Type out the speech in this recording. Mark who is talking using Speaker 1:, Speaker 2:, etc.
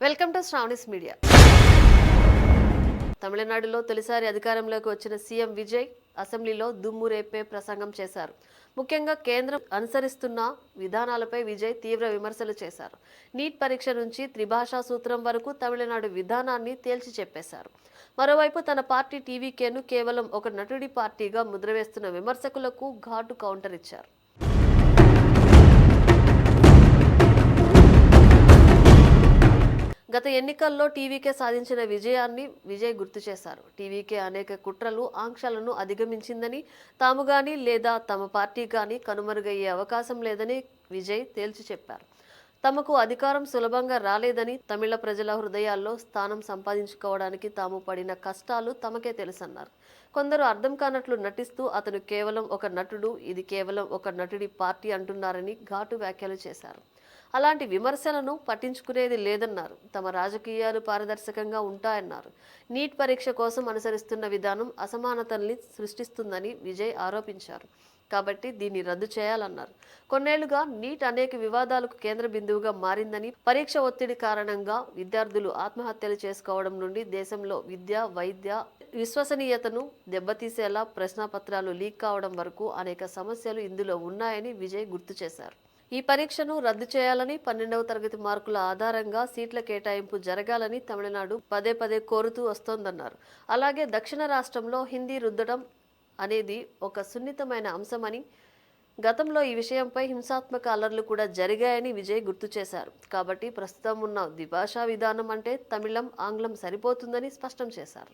Speaker 1: Welcome to Sravani's media. తమిళనాడులో తొలిసారి అధికారంలోకి వచ్చిన సీఎం విజయ్ అసెంబ్లీలో దుమ్ము రేపే ప్రసంగం చేశారు. ముఖ్యంగా కేంద్రం అనుసరిస్తున్న విధానాలపై విజయ్ తీవ్ర విమర్శలు చేశారు. నీట్ పరీక్ష నుంచి త్రిభాషా సూత్రం వరకు తమిళనాడు విధానాన్ని తేల్చి చెప్పేశారు. మరోవైపు తన పార్టీ టీవీకేను కేవలం ఒక నటుడి పార్టీగా ముద్రవేస్తున్న విమర్శకులకు ఘాటు కౌంటర్ ఇచ్చారు. గత ఎన్నికల్లో టీవీకే సాధించిన విజయాన్ని విజయ్ గుర్తు చేశారు. టీవీకే అనేక కుట్రలు, ఆంక్షలను అధిగమించిందని, తాము గాని లేదా తమ పార్టీ గాని కనుమరుగయ్యే అవకాశం లేదని విజయ్ తేల్చి చెప్పారు. తమకు అధికారం సులభంగా రాలేదని, తమిళ ప్రజల హృదయాల్లో స్థానం సంపాదించుకోవడానికి తాము పడిన కష్టాలు తమకే తెలుసన్నారు. కొందరు అర్థం కానట్లు నటిస్తూ అతను కేవలం ఒక నటుడు, ఇది కేవలం ఒక నటుడి పార్టీ అంటున్నారని ఘాటు వ్యాఖ్యలు చేశారు. అలాంటి విమర్శలను పట్టించుకునేది లేదన్నారు. తమ రాజకీయాలు పారదర్శకంగా ఉంటాయన్నారు. నీట్ పరీక్ష కోసం అనుసరిస్తున్న విధానం అసమానతల్ని సృష్టిస్తుందని విజయ్ ఆరోపించారు. కాబట్టి దీన్ని రద్దు చేయాలన్నారు. కొన్నేళ్లుగా నీట్ అనేక వివాదాలకు కేంద్ర బిందువుగా మారిందని, పరీక్ష ఒత్తిడి కారణంగా విద్యార్థులు ఆత్మహత్యలు చేసుకోవడం నుండి దేశంలో విద్య, వైద్య విశ్వసనీయతను దెబ్బతీసేలా ప్రశ్నాపత్రాలు లీక్ కావడం వరకు అనేక సమస్యలు ఇందులో ఉన్నాయని విజయ్ గుర్తు చేశారు. ఈ పరీక్షను రద్దు చేయాలని, 12వ తరగతి మార్కుల ఆధారంగా సీట్ల కేటాయింపు జరగాలని తమిళనాడు పదే పదే కోరుతూ వస్తోందన్నారు. అలాగే దక్షిణ రాష్ట్రంలో హిందీ రుద్దడం అనేది ఒక సున్నితమైన అంశమని, గతంలో ఈ విషయంపై హింసాత్మక అల్లర్లు కూడా జరిగాయని విజయ్ గుర్తు చేశారు. కాబట్టి ప్రస్తుతం ఉన్న ద్విభాషా విధానం అంటే తమిళం, ఆంగ్లం సరిపోతుందని స్పష్టం చేశారు.